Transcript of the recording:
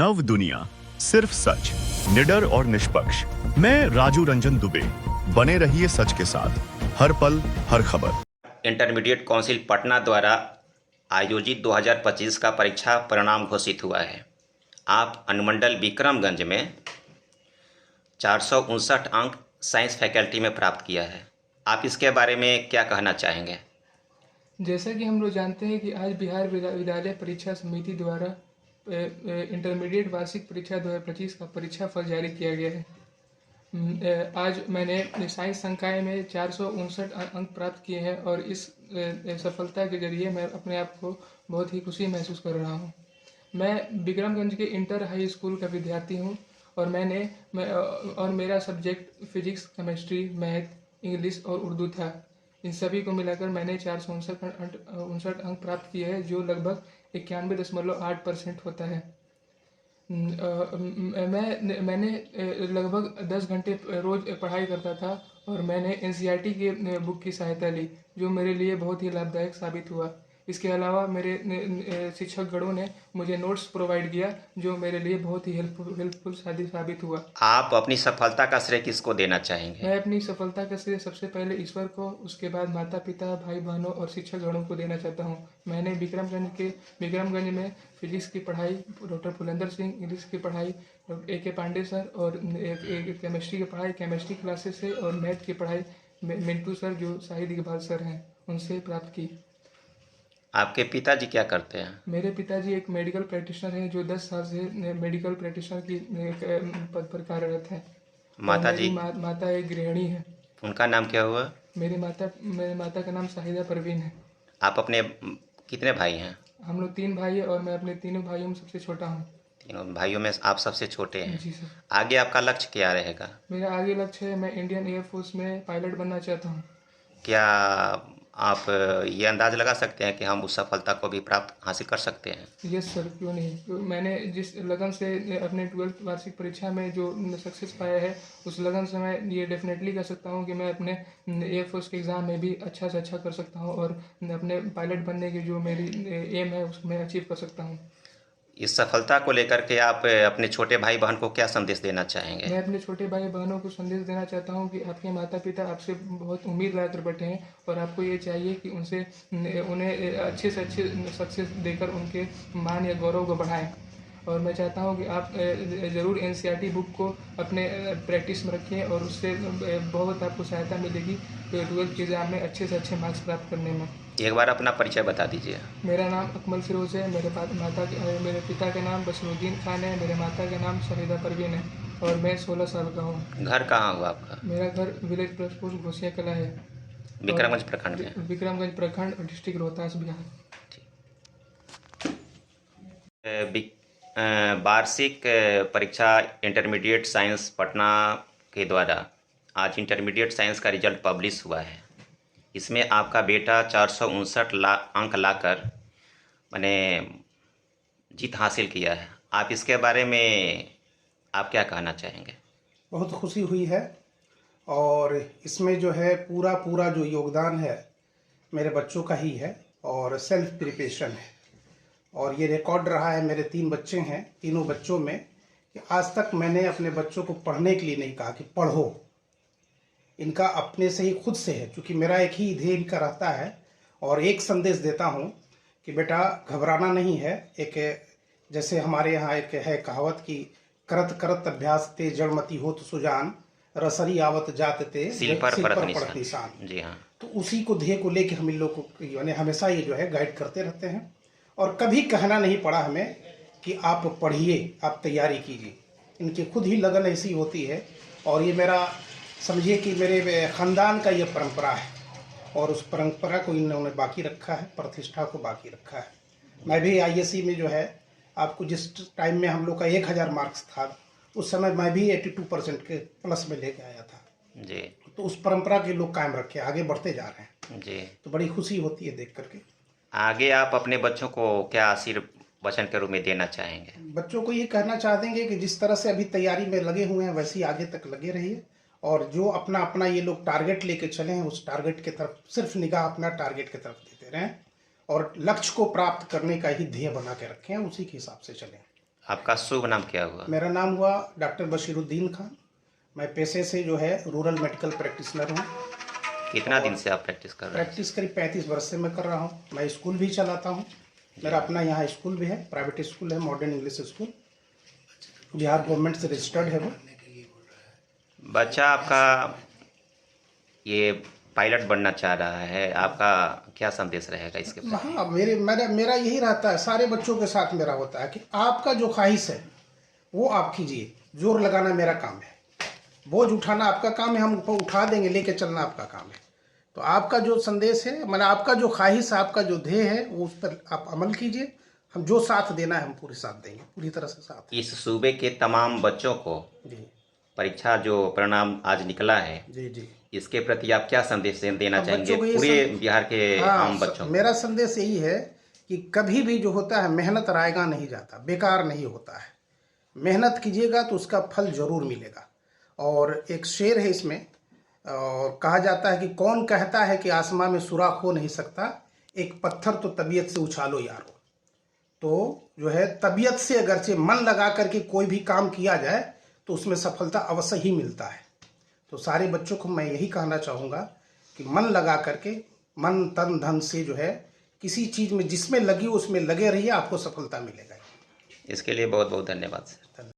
नव दुनिया, सिर्फ सच, निडर और निष्पक्ष। मैं राजू रंजन दुबे। बने रहिए सच के साथ, हर पल हर खबर। इंटरमीडिएट काउंसिल पटना द्वारा आयोजित 2025 का परीक्षा परिणाम घोषित हुआ है। आप अनुमंडल विक्रमगंज में 459 अंक साइंस फैकल्टी में प्राप्त किया है। आप इसके बारे में क्या कहना चाहेंगे? जैसा कि हम लोग जानते हैं कि आज बिहार विद्यालय परीक्षा समिति द्वारा इंटरमीडिएट वार्षिक परीक्षा 2025 का परीक्षा फल जारी किया गया है। आज मैंने साइंस संकाय में 459 अंक प्राप्त किए हैं और इस सफलता के जरिए मैं अपने आप को बहुत ही खुशी महसूस कर रहा हूँ। मैं विक्रमगंज के इंटर हाई स्कूल का विद्यार्थी हूँ और मेरा subject physics, chemistry, math, English और उर्दू था। इन सभी को मिलाकर मैंने 459 अंक प्राप्त किए हैं, जो लगभग 91.8% होता है। मैंने लगभग 10 घंटे रोज पढ़ाई करता था और मैंने एनसीईआरटी के बुक की सहायता ली, जो मेरे लिए बहुत ही लाभदायक साबित हुआ। इसके अलावा मेरे शिक्षकगणों ने मुझे नोट्स प्रोवाइड किया, जो मेरे लिए बहुत ही हेल्पफुल साबित हुआ। आप अपनी सफलता का श्रेय किसको देना चाहेंगे? मैं अपनी सफलता का श्रेय सबसे पहले ईश्वर को, उसके बाद माता पिता, भाई बहनों और शिक्षकगणों को देना चाहता हूँ। मैंने विक्रमगंज में फिजिक्स की पढ़ाई डॉक्टर फुलेंद्र सिंह, इंग्लिश की पढ़ाई A.K. पांडे सर और केमिस्ट्री की पढ़ाई केमिस्ट्री क्लासेस से और मैथ की पढ़ाई मिंटू सर, जो शाहिद इकबाल सर हैं, उनसे प्राप्त की। आपके पिताजी क्या करते हैं? मेरे पिताजी एक मेडिकल प्रैक्टिशनर हैं, जो 10 साल से मेडिकल प्रैक्टिशनर की पद पर कार्यरत हैं। माताजी? माता एक गृहिणी है। उनका नाम क्या हुआ? मेरे माता का नाम शाहिदा परवीन है। आप अपने कितने भाई हैं? हम लोग 3 भाई हैं और मैं अपने तीनों भाइयों में सबसे छोटा हूँ। तीनों भाइयों में आप सबसे छोटे हैं। जी सर। आगे आपका लक्ष्य क्या रहेगा? मेरा आगे लक्ष्य है, मैं इंडियन एयरफोर्स में पायलट बनना चाहता हूँ। क्या आप ये अंदाज लगा सकते हैं कि हम उस सफलता को भी प्राप्त हासिल कर सकते हैं? यस सर, क्यों नहीं। मैंने जिस लगन से अपने 12th वार्षिक परीक्षा में जो सक्सेस पाया है, उस लगन से मैं ये डेफिनेटली कह सकता हूँ कि मैं अपने एयरफोर्स के एग्ज़ाम में भी अच्छा से अच्छा कर सकता हूँ और अपने पायलट बनने की जो मेरी एम है उसको मैं अचीव कर सकता हूँ। इस सफलता को लेकर के आप अपने छोटे भाई बहन को क्या संदेश देना चाहेंगे? मैं अपने छोटे भाई बहनों को संदेश देना चाहता हूँ कि आपके माता पिता आपसे बहुत उम्मीद लगाकर बैठे हैं और आपको ये चाहिए कि उन्हें अच्छे से अच्छे सक्सेस देकर उनके मान या गौरव को बढ़ाएं। और मैं चाहता हूँ कि आप ज़रूर एनसीईआरटी बुक को अपने प्रैक्टिस में रखें और उससे बहुत आपको सहायता मिलेगी 12th के एग्ज़ाम में अच्छे से अच्छे मार्क्स प्राप्त करने में। एक बार अपना परिचय बता दीजिए। मेरा नाम अकमल फिरोज़ है। मेरे पिता का नाम बसरुद्दीन खान है। मेरे माता का नाम शाहिदा परवीन है और मैं 16 साल का हूँ। घर कहाँ हुआ आपका? मेरा घर विलेज प्लस पोस्ट घोसिया कला है, विक्रमगंज प्रखंड में। विक्रमगंज प्रखंड और डिस्ट्रिक्ट रोहतास, बिहार। वार्षिक परीक्षा इंटरमीडिएट साइंस पटना के द्वारा आज इंटरमीडिएट साइंस का रिजल्ट पब्लिश हुआ है। इसमें आपका बेटा 459 अंक लाकर मैंने जीत हासिल किया है। आप इसके बारे में आप क्या कहना चाहेंगे? बहुत खुशी हुई है और इसमें जो है पूरा जो योगदान है मेरे बच्चों का ही है और सेल्फ प्रिपरेशन है। और ये रिकॉर्ड रहा है, मेरे 3 बच्चे हैं, तीनों बच्चों में कि आज तक मैंने अपने बच्चों को पढ़ने के लिए नहीं कहा कि पढ़ो। इनका अपने से ही खुद से है, क्योंकि मेरा एक ही ध्येय इनका रहता है और एक संदेश देता हूँ कि बेटा घबराना नहीं है। एक जैसे हमारे यहाँ एक है कहावत की, करत करत अभ्यास ते जड़मती होत सुजान, रसरी आवत जात ते सिल पर परत निशान। जी हाँ। तो उसी को ध्येय को लेकर हम इन लोग को यानी हमेशा ये जो है गाइड करते रहते हैं और कभी कहना नहीं पड़ा हमें कि आप पढ़िए, आप तैयारी कीजिए। इनकी खुद ही लगन ऐसी होती है और ये मेरा समझिए कि मेरे ख़ानदान का ये परंपरा है और उस परंपरा को इन्होंने बाकी रखा है, प्रतिष्ठा को बाकी रखा है। मैं भी आईएससी में जो है, आपको जिस टाइम में हम लोग का 1000 मार्क्स था, उस समय मैं भी 82% के प्लस में लेके आया था जी। तो उस परंपरा के लोग कायम रखे, आगे बढ़ते जा रहे हैं जी। तो बड़ी खुशी होती है देख करके। आगे आप अपने बच्चों को क्या आशीर्वचन के रूप में देना चाहेंगे? बच्चों को ये कहना चाहेंगे कि जिस तरह से अभी तैयारी में लगे हुए हैं वैसे ही आगे तक लगे रहिए और जो अपना अपना ये लोग टारगेट लेके चले हैं, उस टारगेट की तरफ सिर्फ निगाह अपना टारगेट की तरफ देते रहें और लक्ष्य को प्राप्त करने का ही ध्येय बना के रखें, उसी के हिसाब से चलें। आपका शुभ नाम क्या हुआ? मेरा नाम हुआ डॉक्टर बशीरुद्दीन खान। मैं पेशे से जो है रूरल मेडिकल प्रैक्टिशनर हूँ। कितना दिन से आप प्रैक्टिस कर रहे हैं? प्रैक्टिस करीब 35 वर्ष से मैं कर रहा हूँ। मैं स्कूल भी चलाता हूँ। मेरा अपना यहाँ स्कूल भी है, प्राइवेट स्कूल है, modern English school, Bihar government से रजिस्टर्ड है वो। बच्चा आपका ये पायलट बनना चाह रहा है, आपका क्या संदेश रहेगा इसके प्रति? हाँ, मेरा यही रहता है, सारे बच्चों के साथ मेरा होता है कि आपका जो ख्वाहिश है वो आप कीजिए। जोर लगाना मेरा काम है, बोझ उठाना आपका काम है, हम उठा देंगे, लेके चलना आपका काम है। तो आपका जो संदेश है, मैंने आपका जो ख्वाहिश, आपका जो ध्येय है, वो उस पर आप अमल कीजिए। हम जो साथ देना है हम पूरे साथ देंगे, पूरी तरह से साथ। इस सूबे के तमाम बच्चों को जी परीक्षा जो परिणाम आज निकला है, जी जी। इसके प्रति आप क्या संदेश देना अब चाहेंगे बच्चों को ये पूरे बिहार के आम बच्चों को? मेरा संदेश यही है कि कभी भी जो होता है मेहनत रायगा नहीं जाता, बेकार नहीं होता है। मेहनत कीजिएगा तो उसका फल जरूर मिलेगा। और एक शेर है इसमें, और कहा जाता है कि कौन कहता है कि आसमां में सुराख हो नहीं सकता, एक पत्थर तो तबीयत से उछालो यारो। तो जो है तबीयत से अगरचे मन लगा करके कोई भी काम किया जाए तो उसमें सफलता अवश्य ही मिलता है। तो सारे बच्चों को मैं यही कहना चाहूँगा कि मन लगा करके, मन तन धन से जो है किसी चीज़ में जिसमें लगी उसमें लगे रहिए, आपको सफलता मिलेगा। इसके लिए बहुत बहुत धन्यवाद सर।